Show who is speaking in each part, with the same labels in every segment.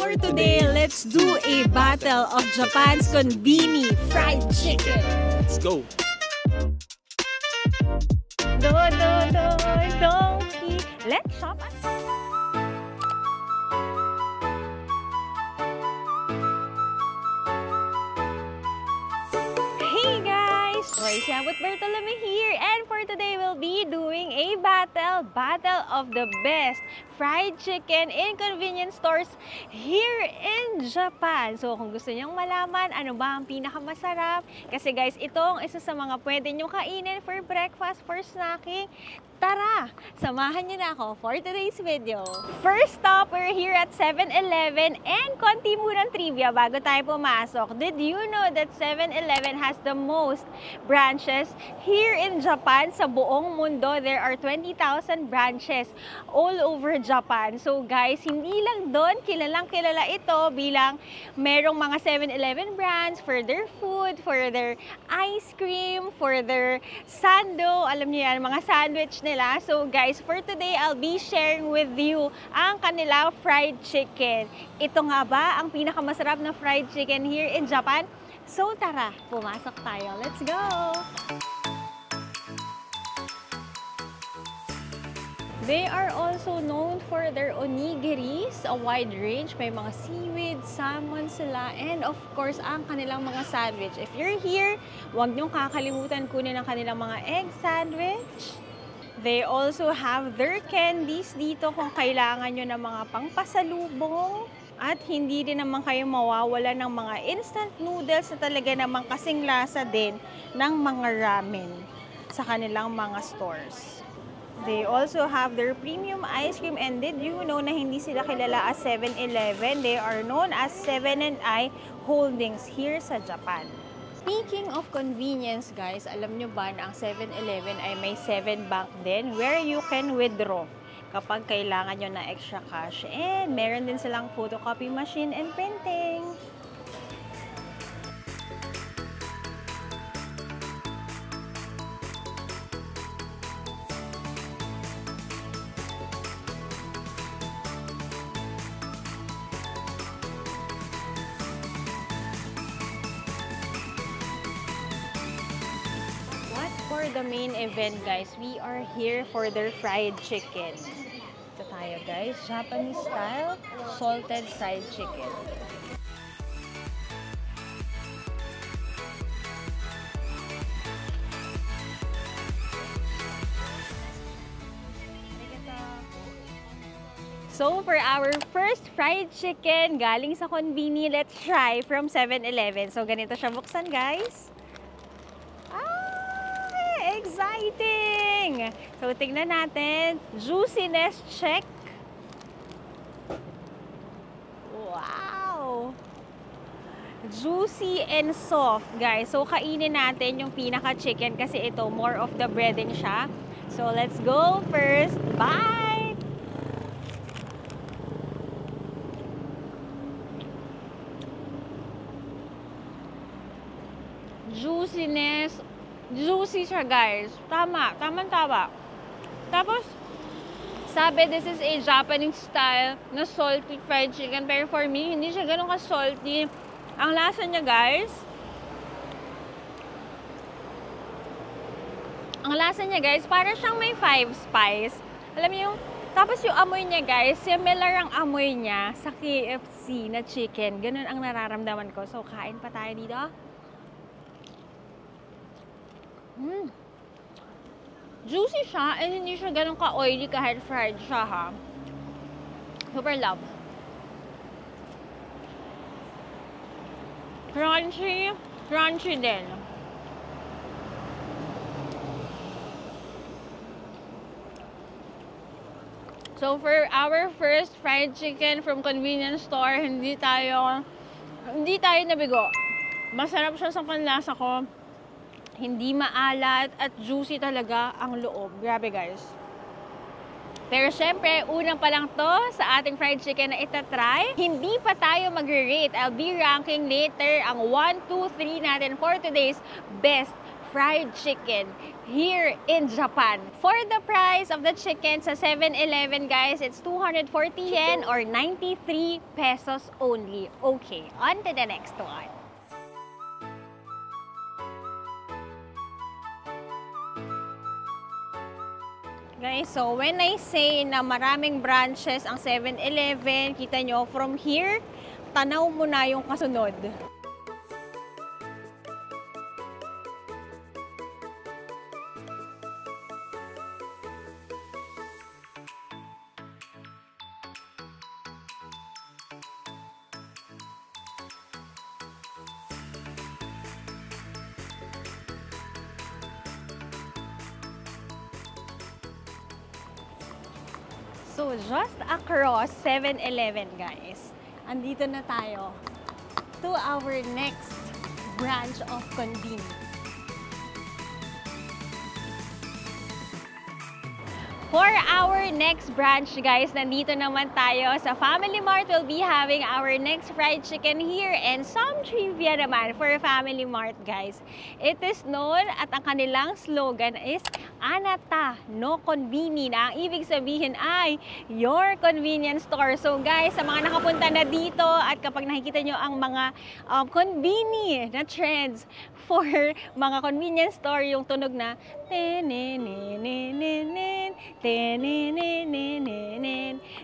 Speaker 1: For today, let's do a battle of Japan's konbini fried chicken.
Speaker 2: Let's go.
Speaker 1: Donkey. Let's shop. Hey guys, Royce with Bertolome here, and for today we'll be doing a battle of the best fried chicken in convenience stores here in Japan. So kung gusto niyong malaman ano ba ang pinakamasarap, kasi guys, itong isa sa mga pwede nyo kainin for breakfast, for snacking. Tara, samahan niyo na ako for today's video. First stop, we're here at 7-Eleven, and konti munang trivia bago tayo pumasok. Did you know that 7-Eleven has the most branches here in Japan? Sa buong mundo, there are 20,000 branches all over Japan. So guys, hindi lang doon, kilalang kilala ito bilang merong mga 7-Eleven brands for their food, for their ice cream, for their sando, alam niyo yan, mga sandwich nila. So guys, for today, I'll be sharing with you ang kanilang fried chicken. Ito nga ba ang pinakamasarap na fried chicken here in Japan? So tara, pumasok tayo. Let's go! They are also known for their onigiris, a wide range. May mga seaweed, salmon sila, and of course, ang kanilang mga sandwich. If you're here, huwag niyong kakalimutan kunin ang kanilang mga egg sandwich. They also have their candies dito kung kailangan nyo ng mga pangpasalubong. At hindi din naman kayo mawawala ng mga instant noodles na talaga naman kasing lasa din ng mga ramen sa kanilang mga stores. They also have their premium ice cream, and did you know na hindi sila kilala as 7-Eleven? They are known as 7&I Holdings here sa Japan. Speaking of convenience guys, alam nyo ba na ang 7-Eleven ay may 7 bank din where you can withdraw kapag kailangan nyo na extra cash. And meron din silang photocopy machine and printing. For the main event guys, we are here for their fried chicken. Ito tayo guys, Japanese style salted fried chicken. So for our first fried chicken galing sa konbini, let's try from 7-Eleven. So ganito siya buksan guys. Exciting! So, tingnan natin. Juiciness check. Wow! Juicy and soft, guys. So, kainin natin yung pinaka-chicken kasi ito, more of the breading siya. So, let's go. First bite! Juiciness. Juicy siya guys. Tama. Tama. Tapos, sabi this is a Japanese style na salty fried chicken. Pero for me, hindi siya ganun ka-salty. Ang lasa niya guys, para siyang may 5 spice. Alam niyo yung, tapos yung amoy niya guys, similar ang amoy niya sa KFC na chicken. Ganun ang nararamdaman ko. So, kain pa tayo dito. Juicy siya, and hindi siya ganun ka-oily kahit fried siya ha. Super love. Crunchy din. So for our first fried chicken from convenience store, hindi tayo nabigo. Masarap siya sa panlasa ko. Hindi maalat at juicy talaga ang loob. Grabe guys. Pero syempre, unang pa lang to sa ating fried chicken na itatry. Hindi pa tayo mag-rate. I'll be ranking later ang 1, 2, 3 natin for today's best fried chicken here in Japan. For the price of the chicken sa 7-Eleven, guys, it's 240 yen or 93 pesos only. Okay, on to the next one. Guys, so when I say na maraming branches ang 7-Eleven, kita nyo, from here, tanaw mo na yung kasunod. So, just across 7-Eleven, guys. Andito na tayo to our next branch of convenience. For our next branch, guys, nandito naman tayo sa Family Mart. We'll be having our next fried chicken here and some trivia naman for Family Mart, guys. It is known at ang kanilang slogan is Anata no Konbini, na ang ibig sabihin ay your convenience store. So guys, sa mga nakapunta na dito at kapag nakikita nyo ang mga konbini na trends for mga convenience store, yung tunog na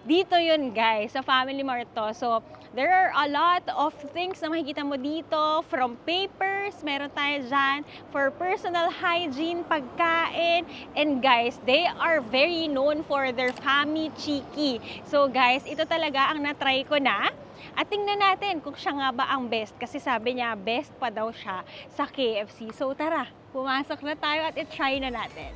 Speaker 1: dito yun, guys, sa Family Mart to. So there are a lot of things na makikita mo dito, from papers, meron tayo dyan, for personal hygiene, pagkain, and guys, they are very known for their Famichiki. So guys, ito talaga ang na-try ko na. At tingnan natin kung siya nga ba ang best, kasi sabi niya best pa daw siya sa KFC. So tara, pumasok na tayo at i-try na natin.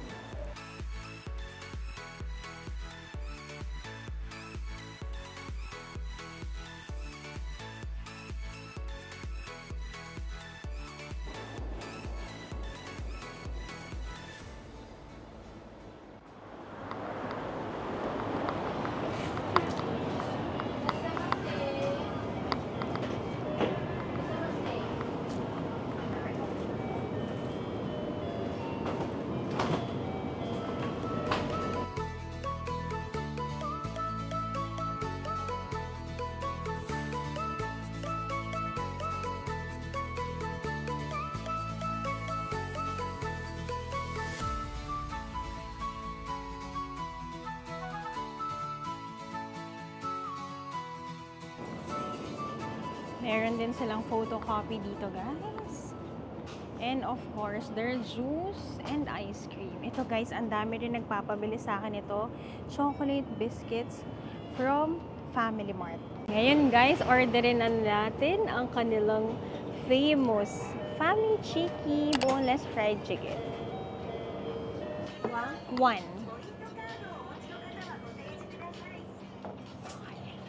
Speaker 1: Meron din silang photocopy dito, guys. And of course, there's juice and ice cream. Ito, guys, ang dami rin nagpapabili sa akin ito. Chocolate biscuits from Family Mart. Ngayon, guys, orderin na natin ang kanilang famous Famichiki boneless fried chicken. One.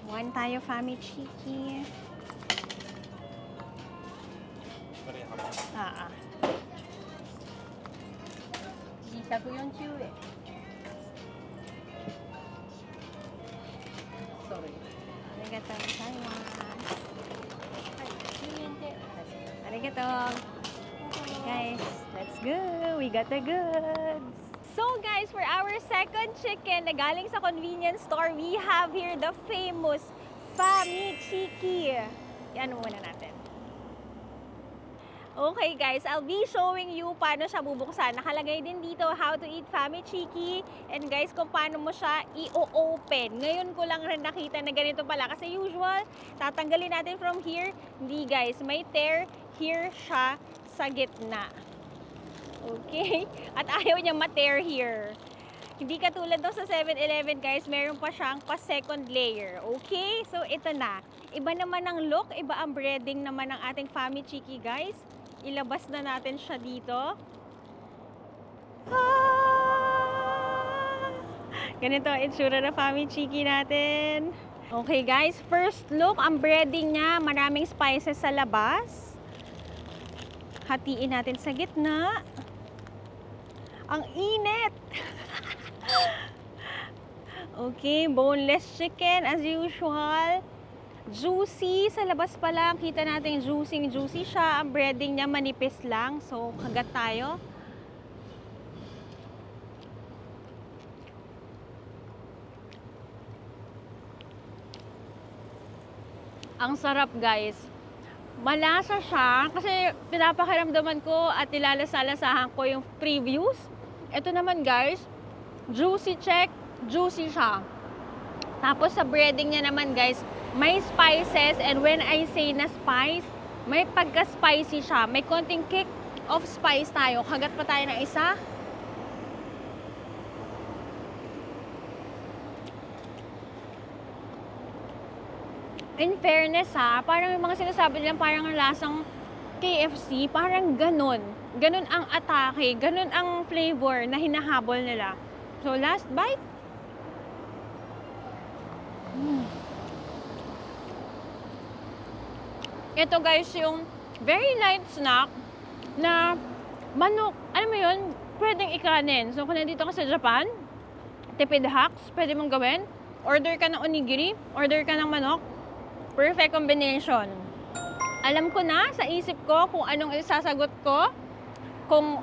Speaker 1: One tayo Famichiki. Ah.
Speaker 2: 140円。Sorry.
Speaker 1: ありがとうございます。
Speaker 2: はい、10円で。
Speaker 1: ありがとう。Guys, let's go. We got the goods. So guys, for our second chicken na galing sa convenience store, we have here the famous Famichiki. Yan muna natin. Okay guys, I'll be showing you paano siya bubuksan. Nakalagay din dito how to eat Famichiki, and guys, kung paano mo siya i-open. Ngayon ko lang rin nakita na ganito pala, kasi usual, tatanggalin natin from here. Hindi guys, may tear here siya sa gitna. Okay? At ayaw niya ma-tear here. Hindi katulad daw sa 7-Eleven, guys, meron pa siyang pa-second layer. Okay? So ito na. Iba naman ang look, iba ang breading naman ng ating Famichiki, guys. Ilabas na natin siya dito. Ganito ang itsura na Famichiki natin. Okay guys, first look, ang breading niya, maraming spices sa labas. Hatiin natin sa gitna. Ang init! Okay, boneless chicken as usual. Juicy, sa labas pa lang, kita natin juicy siya. Ang breading niya manipis lang, so kagat tayo. Ang sarap, guys. Malasa siya kasi pinapakiramdaman ko at nilalasa-lasahan ko yung previews. Ito naman, guys, juicy check, juicy siya. Tapos sa breading niya naman, guys, may spices, and when I say na spice, may pagka-spicy siya. May konting kick of spice tayo. Kagat pa tayo ng isa. In fairness ha, parang yung mga sinasabi nilang parang lasang KFC, parang ganun. Ganun ang atake, ganun ang flavor na hinahabol nila. So last bite. Ito guys, yung very light snack na manok. Alam mo yun, pwedeng ikanin. So kung nandito ka sa Japan, tipid hacks, pwede mong gawin. Order ka ng onigiri, order ka ng manok. Perfect combination. Alam ko na sa isip ko kung anong isasagot ko. Kung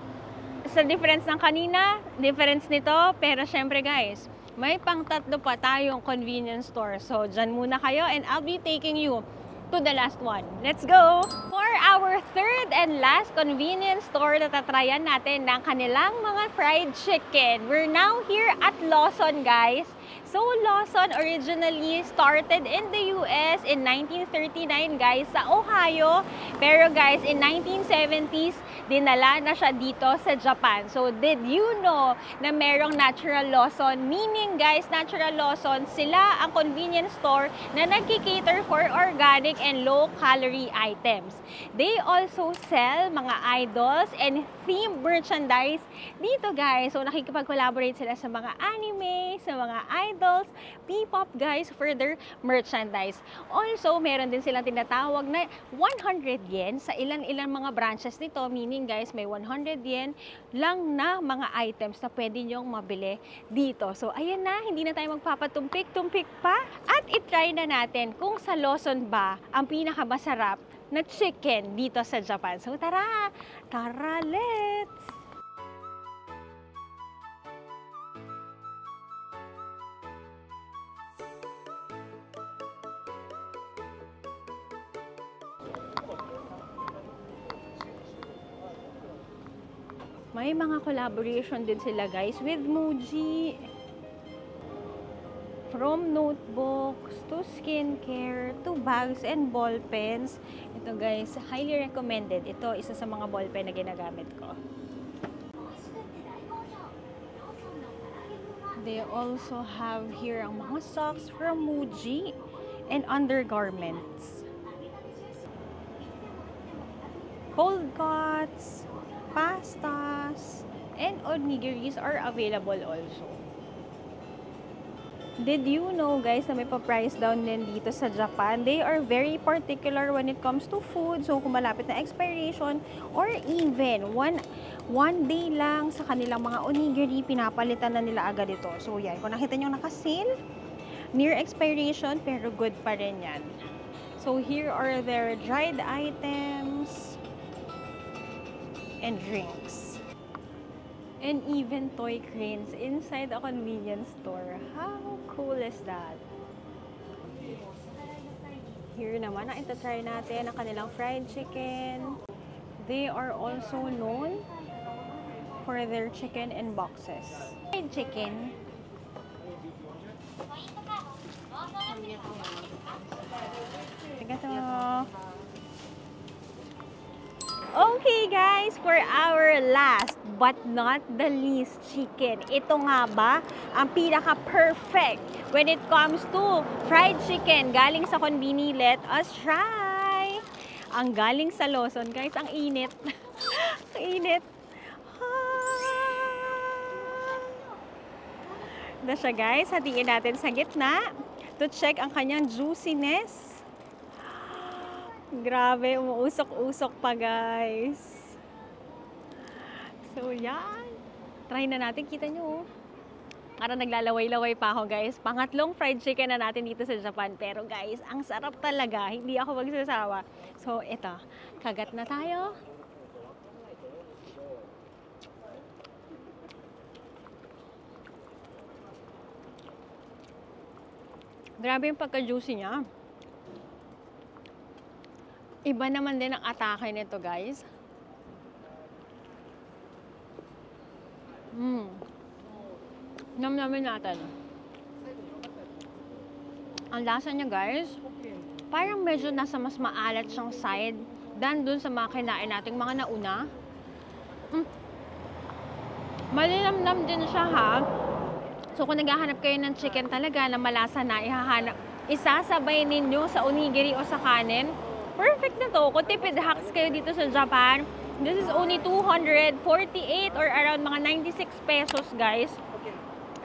Speaker 1: sa difference ng kanina, difference nito. Pero syempre guys, may pang-tatlo pa tayong convenience store. So dyan muna kayo and I'll be taking you to the last one. Let's go! For our third and last convenience store, natatryan natin ng kanilang mga fried chicken. We're now here at Lawson, guys. So, Lawson originally started in the US in 1939, guys, sa Ohio. Pero, guys, in 1970s, dinala na siya dito sa Japan. So, did you know na merong Natural Lawson? Meaning, guys, Natural Lawson, sila ang convenience store na nagki-cater for organic and low-calorie items. They also sell mga idols and themed merchandise dito, guys. So, nakikipag-collaborate sila sa mga anime, sa mga idols, P-pop, guys, for their merchandise. Also, meron din silang tinatawag na 100 yen sa ilan-ilan mga branches nito. Meaning, guys, may 100 yen lang na mga items na pwede nyong mabili dito. So, ayan na, hindi na tayo magpapatumpik-tumpik pa. At itry na natin kung sa Lawson ba ang pinakamasarap na chicken dito sa Japan. So, tara! Tara, let's! May mga collaboration din sila, guys, with Muji. From notebooks to skincare to bags and ball pens. Ito, guys, highly recommended. Ito, isa sa mga ball pen na ginagamit ko. They also have here ang mga socks from Muji and undergarments. Cold cuts, pastas, and onigiris are available also. Did you know, guys, na may pa-price down din dito sa Japan? They are very particular when it comes to food. So, kung malapit na expiration or even one day lang sa kanilang mga onigiri, pinapalitan na nila agad ito. So, yan. Kung nakita nyo naka-sale, near expiration, pero good pa rin yan. So, here are their dried items and drinks. And even toy cranes inside a convenience store. How cool is that? Here naman, ito-try natin ang kanilang fried chicken. They are also known for their chicken in boxes. Fried chicken. Okay, guys, for our last but not the least chicken. Ito nga ba ang pinaka-perfect when it comes to fried chicken galing sa Konbini? Let us try! Ang galing sa Lawson, guys, ang init. Ang init. Ito siya, guys. Hatiin natin sa gitna to check ang kanyang juiciness. Grabe, umuusok-usok pa, guys. So, yan. Try na natin. Kita nyo. Parang naglalaway-laway pa ako, guys. Pangatlong fried chicken na natin dito sa Japan. Pero, guys, ang sarap talaga. Hindi ako magsasawa. So, ito. Kagat na tayo. Grabe yung pagka-juicy niya. Iba naman din ang atake nito, guys. Namnamin natin. Ang lasa niya, guys, parang medyo nasa mas maalat siyang side than dun sa mga kinain nating mga nauna. Malinamnam din siya, ha? So, kung naghahanap kayo ng chicken talaga na malasa na, isasabay ninyo sa onigiri o sa kanin, perfect na to. Kung tipid hacks kayo dito sa Japan, this is only 248 or around mga 96 pesos, guys.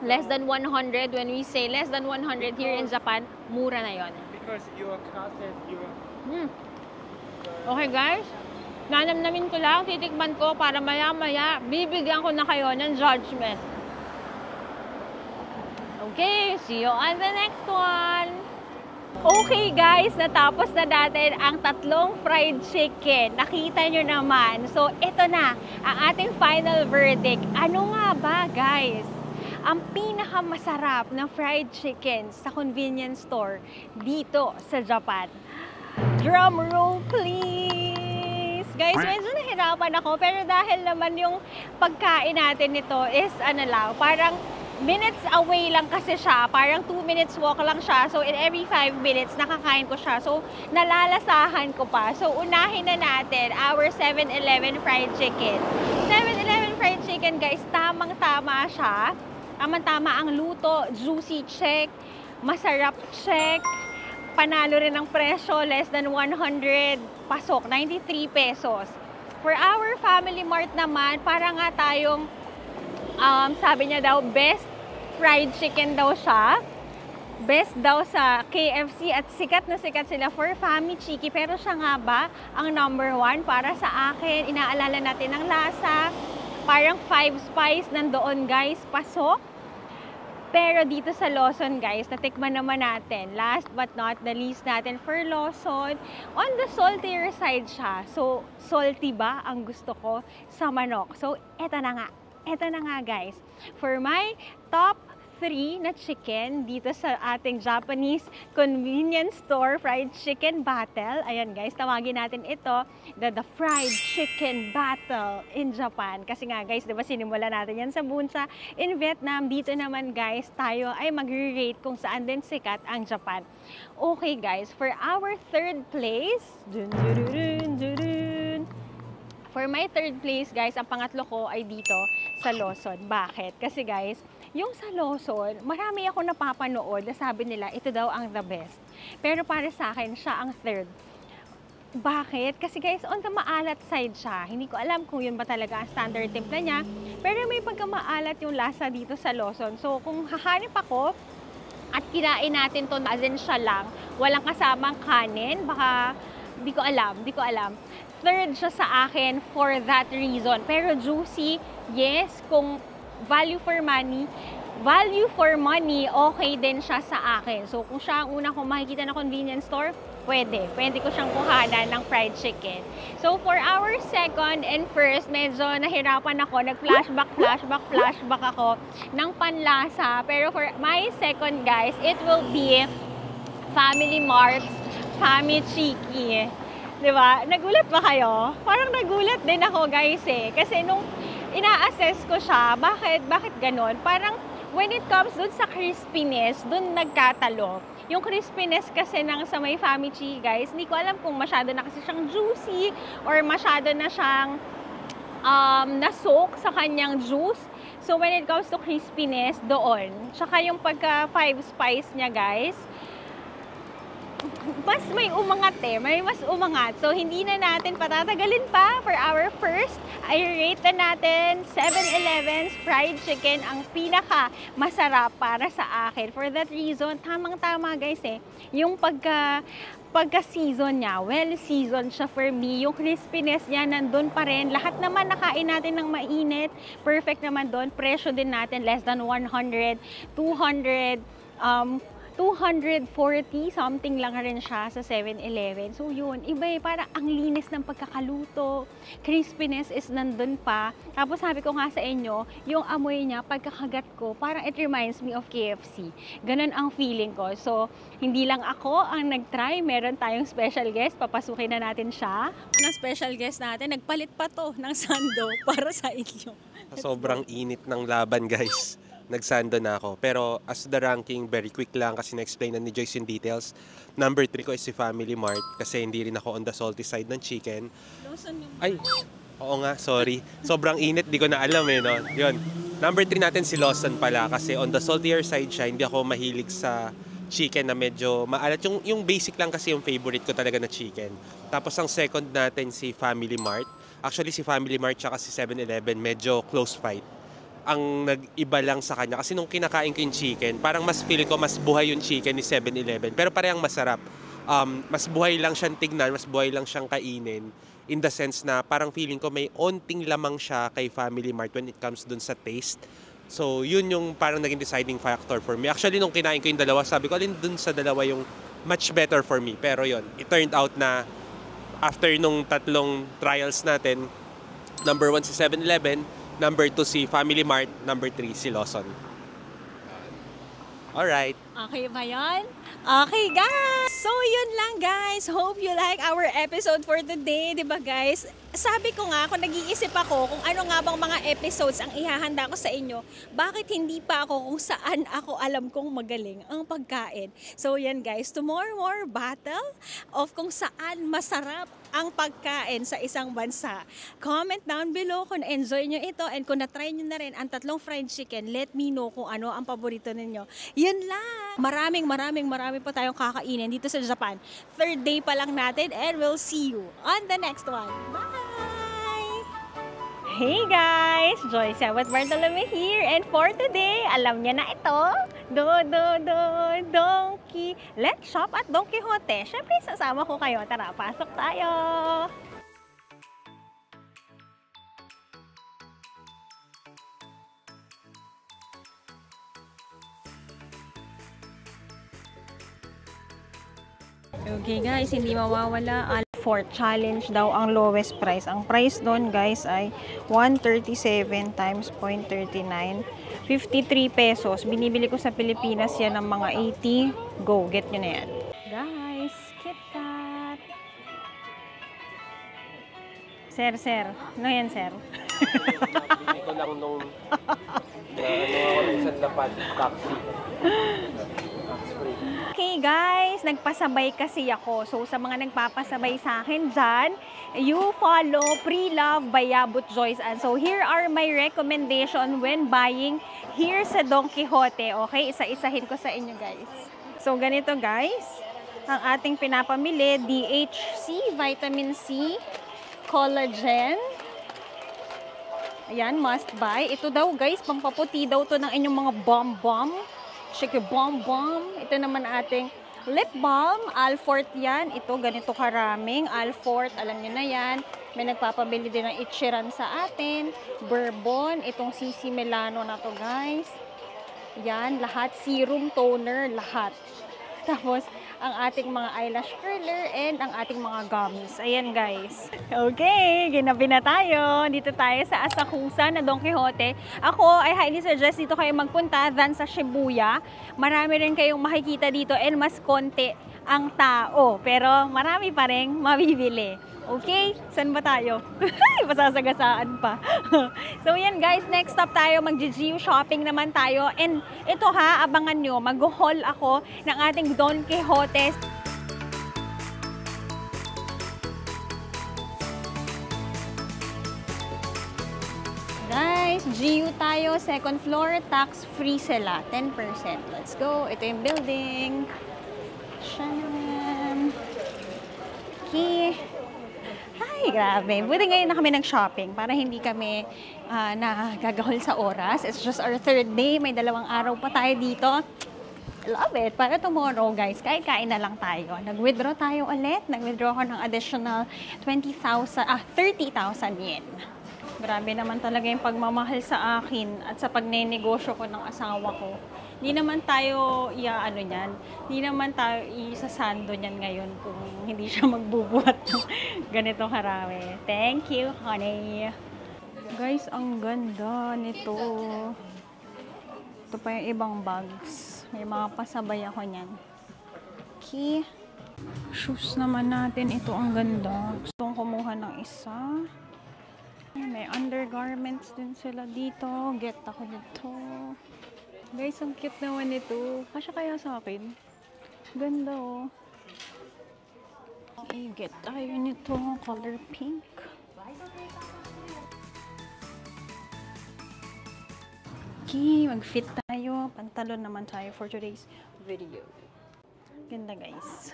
Speaker 1: Less than 100. When we say less than 100 here in Japan, mura na yon.
Speaker 3: Because your classes,
Speaker 1: Okay, guys. Nanamnamin ko lang, titikman ko para maya-maya, bibigyan ko na kayo ng judgment. Okay, see you on the next one. Okay guys, natapos na natin ang tatlong fried chicken. Nakita nyo naman. So, ito na ang ating final verdict. Ano nga ba, guys, ang pinakamasarap na fried chicken sa convenience store dito sa Japan? Drum roll, please! Guys, medyo nahirapan ako. Pero dahil naman yung pagkain natin nito is parang minutes away lang kasi siya. Parang 2 minutes walk lang siya. So, in every 5 minutes, nakakain ko siya. So, nalalasahan ko pa. So, unahin na natin our 7-Eleven fried chicken. 7-Eleven fried chicken, guys, tamang-tama siya. Tamang-tama ang luto, juicy check, masarap check, panalo rin ang presyo, less than 100, pasok, 93 pesos. For our Family Mart naman, para nga tayong sabi niya daw, best fried chicken daw siya. Best daw sa KFC at sikat na sikat sila for Fami Chiki. Pero siya nga ba ang number 1 para sa akin? Inaalala natin ang lasa. Parang 5 spice nandoon, guys, pasok. Pero dito sa Lawson, guys, natikman naman natin. Last but not the least natin for Lawson, on the saltier side siya. So, salty ba ang gusto ko sa manok? So, eto na nga. Eto na nga, guys. For my top 3 na chicken dito sa ating Japanese convenience store fried chicken battle. Ayan, guys, tawagin natin ito the fried chicken battle in Japan. Kasi nga, guys, diba sinimula natin yan sa Bunsa in Vietnam. Dito naman, guys, tayo ay mag-rate kung saan din sikat ang Japan. Okay, guys, for our third place, for my third place, guys, ang pangatlo ko ay dito sa Lawson. Bakit? Kasi, guys, yung sa Lawson, marami ako napapanood na sabi nila, ito daw ang the best. Pero para sa akin, siya ang third. Bakit? Kasi guys, on the maalat side siya. Hindi ko alam kung yun ba talaga ang standard timpla niya. Pero may pagkamaalat yung lasa dito sa Lawson. So, kung hahanip ako at kinain natin to as in siya lang, walang kasamang kanin, baka, di ko alam. Third siya sa akin for that reason. Pero juicy, yes, kung value for money, okay din siya sa akin. So, kung siya ang una kong makikita na convenience store, pwede ko siyang kuhanan ng fried chicken. So, for our second and first, medyo nahirapan ako. Nag-flashback ako ng panlasa. Pero for my second, guys, it will be Family Mart's Fami Chiki. Diba? Nagulat ba kayo? Parang nagulat din ako, guys, eh. Kasi nung ina-assess ko siya, bakit ganon? Parang when it comes dun sa crispiness, dun nagkatalo. Yung crispiness kasi ng sa may Fami Chiki, guys, hindi ko alam kung masyado na kasi siyang juicy or masyado na siyang na-soak sa kanyang juice. So when it comes to crispiness, doon. Tsaka yung pagka 5 spice niya, guys, mas may umangat mas umangat. So, hindi na natin patatagalin pa. For our first, I rate na natin 7-Eleven's fried chicken ang pinaka masarap para sa akin. For that reason, tamang-tama, guys, eh. Yung pagka-season niya, well-seasoned siya for me. Yung crispiness niya, nandun pa rin. Lahat naman nakain natin ng mainit. Perfect naman doon. Presyo din natin, less than 100, 200, 240 something lang rin siya sa 7-Eleven. So yun, iba eh, parang ang linis ng pagkakaluto, crispiness is nandun pa. Tapos sabi ko nga sa inyo, yung amoy niya, pagkakagat ko, parang it reminds me of KFC. Ganun ang feeling ko. So, hindi lang ako ang nag-try, meron tayong special guest, papasukin na natin siya. Ang special guest natin, nagpalit pa to ng sando para sa inyo.
Speaker 3: Sobrang init ng laban, guys. Nagsando na ako. Pero as the ranking, very quick lang kasi na-explain na ni Joyce yung details. Number 3 ko is si Family Mart kasi hindi rin ako on the salty side ng chicken. Ay, oo nga, sorry. Sobrang init, di ko na alam eh, no? Yun. Number 3 natin si Lawson pala kasi on the saltier side siya, hindi ako mahilig sa chicken na medyo maalat. Yung basic lang kasi yung favorite ko talaga na chicken. Tapos ang second natin si Family Mart. Actually, si Family Mart tsaka si 7-Eleven, medyo close fight. Ang nag-iba lang sa kanya kasi nung kinakain ko yung chicken, parang mas feel ko mas buhay yung chicken ni 7-Eleven pero parehang masarap. Mas buhay lang siyang tignan, mas buhay lang siyang kainin in the sense na parang feeling ko may onting lamang siya kay Family Mart when it comes dun sa taste. So yun yung parang naging deciding factor for me. Actually nung kinain ko yung dalawa, sabi ko alin dun sa dalawa yung much better for me. Pero yun, it turned out na after nung tatlong trials natin, number 1 si 7-Eleven, number 2 si Family Mart, number 3 si Lawson. Alright.
Speaker 1: Okay ba yan? Okay, guys! So, yun lang, guys. Hope you like our episode for today. Diba, guys? Sabi ko nga, kung nag-iisip ako kung ano nga bang mga episodes ang ihahanda ko sa inyo, bakit hindi pa ako kung saan ako alam kong magaling ang pagkain. So, yan, guys. Tomorrow, battle of kung saan masarap ang pagkain sa isang bansa. Comment down below kung enjoy nyo ito and kung na-try nyo na rin ang tatlong fried chicken, let me know kung ano ang paborito ninyo. Yun lang! Maraming pa tayong kakainin dito sa Japan. Third day pa lang natin and we'll see you on the next one. Bye! Hey guys! Joyce with Bartolome here and for today, alam niya na ito, Donkey. Let's shop at Don Quijote. Syempre, sasama ko kayo. Tara, pasok tayo! Okay guys, hindi mawawala. Alfort challenge daw ang lowest price. Ang price doon guys ay 137 times 0.39. 53 pesos. Binibili ko sa Pilipinas yan ng mga 80. Go, get nyo na yan. Guys, KitKat. Sir. Ano yan, sir?
Speaker 3: Ito lang nung isang lapad, taxi.
Speaker 1: Okay guys, nagpasabay kasi ako. So sa mga nagpapasabay sa akin dyan, you follow Pre-Love by Yabut Joyce. And so here are my recommendation when buying here sa Don Quijote. Okay, isa-isahin ko sa inyo guys. So ganito guys, ang ating pinapamili, DHC, Vitamin C, Collagen. Ayan, must buy. Ito daw guys, pangpaputi daw to ng inyong mga bomb. Shake bomb. Ito naman ating lip balm. Alfort yan. Ito, ganito karaming. Alfort, alam nyo na yan. May nagpapabili din ng Ichiran sa atin. Bourbon. Itong CC Milano na to, guys. Yan, lahat. Serum, toner, lahat. Tapos, ang ating mga eyelash curler and ang ating mga gummies. Ayan, guys. Okay, ginabi na tayo. Dito tayo sa Asakusa na Don Quijote. Ako ay highly suggest dito kayo magpunta than sa Shibuya. Marami rin kayong makikita dito and mas konti ang tao. Pero marami pa rin mabibili. Okay? Saan ba tayo? Masasagasaan pa. So yan guys, next stop tayo, mag-GGU shopping naman tayo. And ito ha, abangan nyo, mag-haul ako ng ating Don Quijote. Guys, GU tayo, second floor, tax-free sila, 10%. Let's go. Ito yung building. Shanam. Okay. Ay, grabe. Buti ngayon na kami nag-shopping para hindi kami nagagahol sa oras. It's just our third day. May 2 araw pa tayo dito. Love it. Para tomorrow, guys, kain na lang tayo. Nag-withdraw tayo ulit. Nag-withdraw ko ng additional 30,000 yen. Grabe naman talaga yung pagmamahal sa akin at sa pagnenegosyo ko ng asawa ko. Hindi naman tayo ano niyan. Hindi naman tayo isasando niyan ngayon kung hindi siya magbubuhat ng ganito karami. Thank you, honey. Guys, ang ganda nito. Ito pa yung ibang bags. May mga pasabay ako niyan. Okay. Shoes naman natin. Ito ang ganda. Gusto kong kumuha ng isa. May undergarments din sila dito. Get ako dito. Guys, ang cute naman ito. Kasya kaya sa akin? Ganda oh. Okay, get tayo nito. Color pink. Okay, mag-fit tayo. Pantalon naman tayo for today's video. Ganda guys.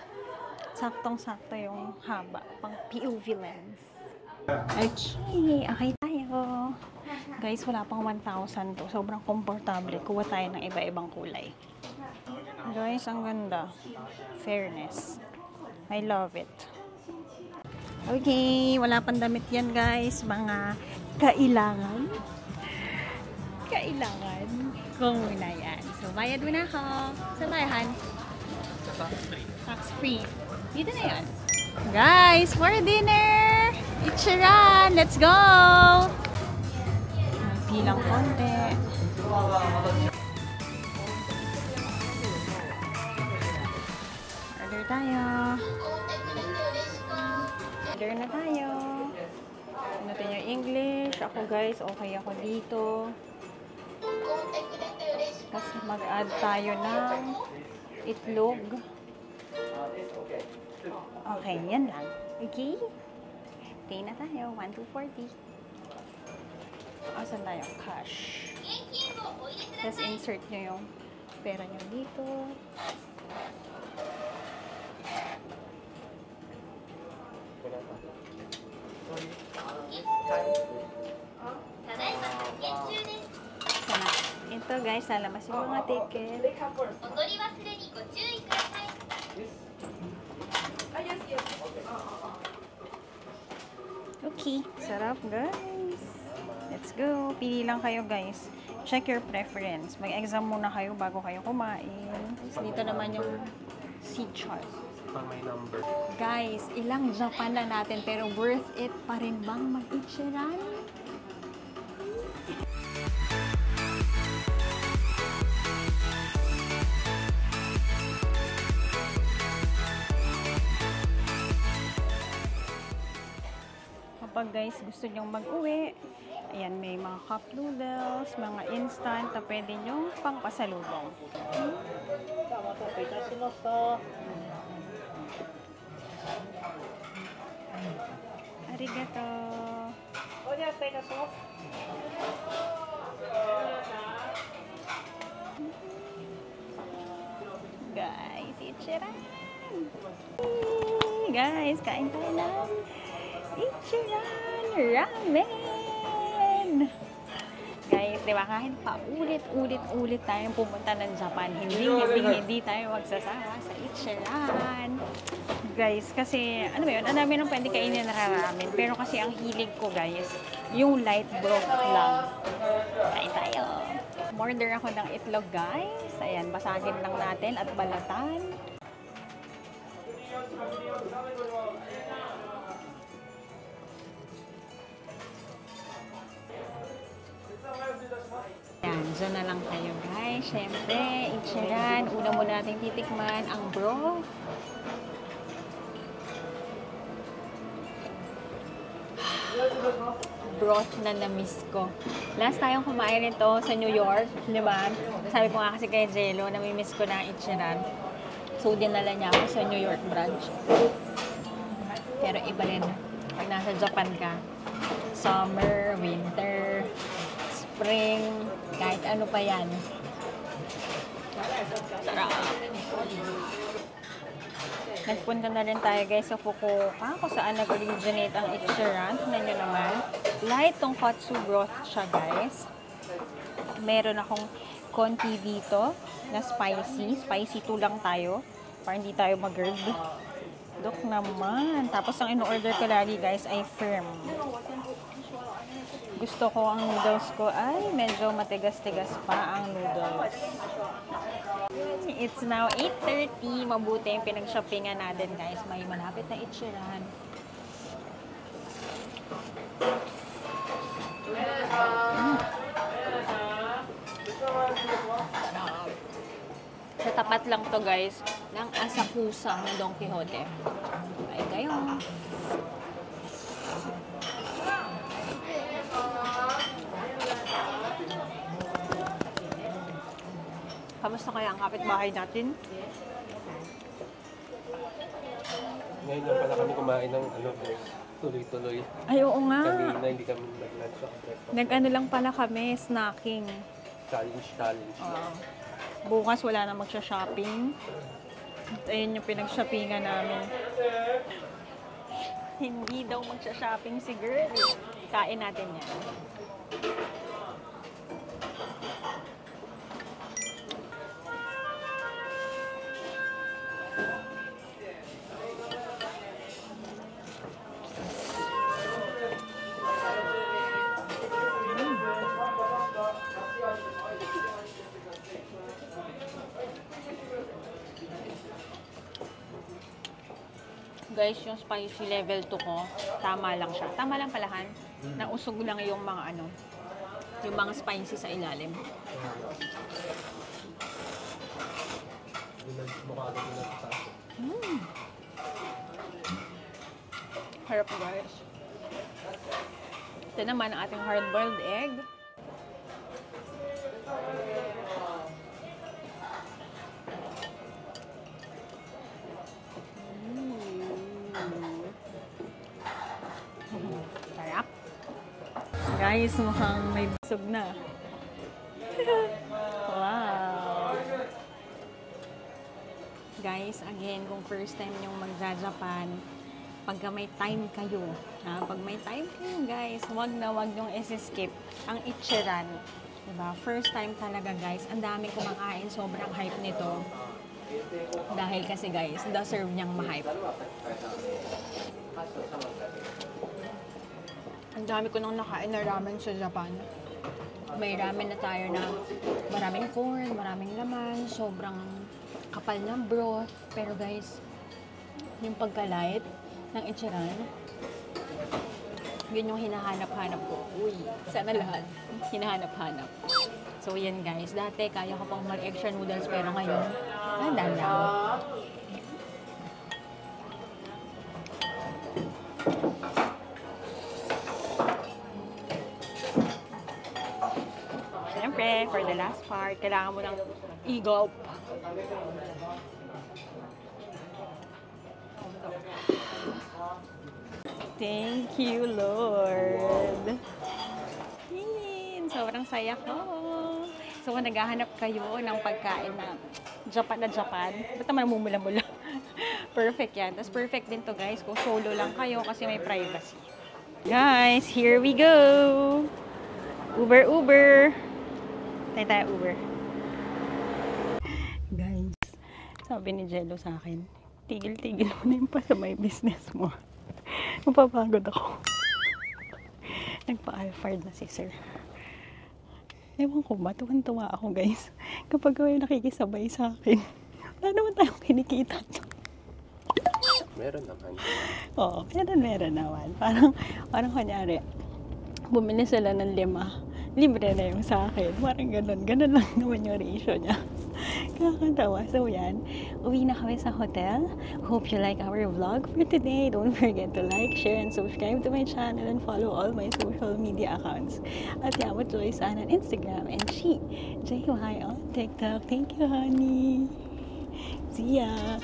Speaker 1: Saktong-sakto yung haba. Pang POV lens. Okay tayo. Guys, wala pang 1,000 to. Sobrang komportable. Kuha tayo ng iba-ibang kulay. Guys, ang ganda. Fairness. I love it. Okay, wala pang damit yan guys. Mga kailangan. Kailangan. Kung muna yan. So, bayad muna ako. Sa bayahan? Tax free. Dito na yan. Guys, for dinner! Ichiran! Let's go! Pilang konti. Order tayo. Order na tayo. Natin yung English. Ako guys, okay ako dito. Kasi mag-add tayo ng itlog. Okay, yan lang. Okay? Pay na tayo. 1,240. Asan tayo? Cash. Tapos insert nyo yung pera nyo dito. Sana. Ito guys, lalabas yung mga ticket. Okay. Sarap guys. Let's go. Pili lang kayo guys. Check your preference. Mag-exam muna kayo bago kayo kumain. Dito naman yung seat chart.
Speaker 3: May number.
Speaker 1: Guys, ilang Japan na natin pero worth it pa rin bang mag-Ichiran? Kapag guys gusto nyong mag-uwi, ayan, may mga cup noodles, mga instant na pwede nyong pangpasalubong. Arigato! Guys, Ichiran! Guys, kain tayo ng Ichiran Ramen! Guys, di ba kahit pa ulit tayong pumunta ng Japan, hindi tayo magsasawa sa Ichiran. Guys, kasi, ano ba yun, ang dami nang pwede kainin na ramen. Pero kasi ang hilig ko, guys, yung light broth lang. Kain tayo. Order ako ng itlog, guys. Ayan, basagin lang natin at balatan. Yan, dyan na lang tayo guys. Siyempre, Ichiran. Una muna natin titikman ang broth. Broth na na-miss ko. Last tayong kumain nito sa New York, di ba? Sabi ko nga kasi kay Jello, nami-miss ko na ang Ichiran. So, dinala niya ako sa New York branch. Pero iba rin. Pag nasa Japan ka, summer, winter, spring, kahit ano pa yan. Sarap. Nagpunta na rin tayo guys sa Fukuoka kung saan nag-originate ang Ichiran. Tignan nyo naman. Light tong katsu broth siya guys. Meron akong konti dito na spicy. Spicy 2 lang tayo para hindi tayo mag-gerd. Dok naman. Tapos ang in-order ko lagi guys ay firm. Gusto ko ang noodles ko ay medyo matigas-tigas pa ang noodles. It's now 8:30. Mabuti yung pinag-shoppingan natin, guys. May malapit na Ichiran. Sa tapat lang to, guys, ng Asakusa ng Don Quixote. Ay kayo. Kamusta kaya ang kapitbahay natin?
Speaker 3: Ngayon lang pala kami kumain ng tuloy-tuloy.
Speaker 1: Ay, oo nga.
Speaker 3: Kanina hindi kami nag-lunch at breakfast.
Speaker 1: Nag-ano lang pala kami, snacking.
Speaker 3: Challenge.
Speaker 1: Bukas wala na magsha-shopping. At ayun yung pinag-shoppingan namin. Hindi daw magsha-shopping si girl. Kain natin yan. Guys, yung spicy level 2 ko, tama lang siya. Tama lang palahan. Nausog lang yung mga yung mga spicy sa ilalim. Harap, guys. Ito naman ang ating hard-boiled egg. Sarap. Guys, mukhang may busog na. Wow. Guys, again, kung first time nyong magja-Japan, pagka may time kayo, pag may time kayo, guys, wag nyong isi-skip ang Ichiran. Diba? First time talaga, guys. Ang daming kumakain. Sobrang hype nito. Dahil kasi, guys, deserve niyang ma-hype. Ang dami ko nang nakain na ramen sa Japan. May ramen na tayo na maraming corn, maraming laman, sobrang kapal ng broth. Pero guys, yung pagka-light ng Ichiran, yun yung hinahanap-hanap ko. Uy, sana lahat hinahanap-hanap. So yan guys, dati kaya ko pang mag-extra noodles pero ngayon, dami na ako. Siyempre, for the last part, kailangan mo ng i-gulp. Thank you, Lord. Yun, sobrang saya ko. So, naghahanap kayo ng pagkain na Japan. Ba't naman mumula-mula? Perfect yan. Tapos perfect din to guys kung solo lang kayo kasi may privacy. Guys, here we go! Uber! Tayo Uber. Guys, sabi ni Jello sa akin, tigil-tigil mo na yung pasamay business mo. Mapapagod ako. Nagpa-alphard na si sir. Ewan ko ba, tuwan-tuwa ako guys. Kapag may nakikisabay sa akin, wala naman tayong kinikita.
Speaker 3: Meron naman.
Speaker 1: Oo, meron naman. Parang kunyari, bumili sila ng 5, libre na yung sa akin. Parang ganun lang naman yung ratio niya. Kakatawa. So yan, uwi na kami sa hotel. Hope you like our vlog for today. Don't forget to like, share, and subscribe to my channel and follow all my social media accounts. At Yamot Joy-san on Instagram and she, JY on TikTok. Thank you, honey. See ya!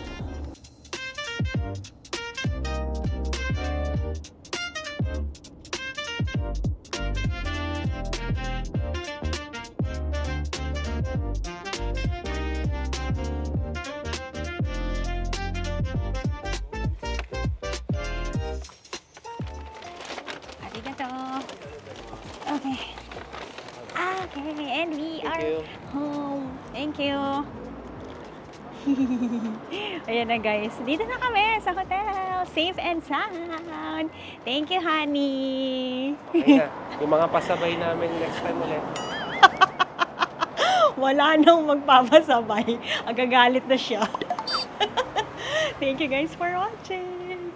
Speaker 1: Okay, and we are home. Thank you. Ayan na guys, dito na kami sa hotel. Safe and sound. Thank you, honey.
Speaker 3: Okay na. Yung mga pasabay namin next time ulit.
Speaker 1: Wala nang magpapasabay. Agagalit na siya. Thank you guys for watching.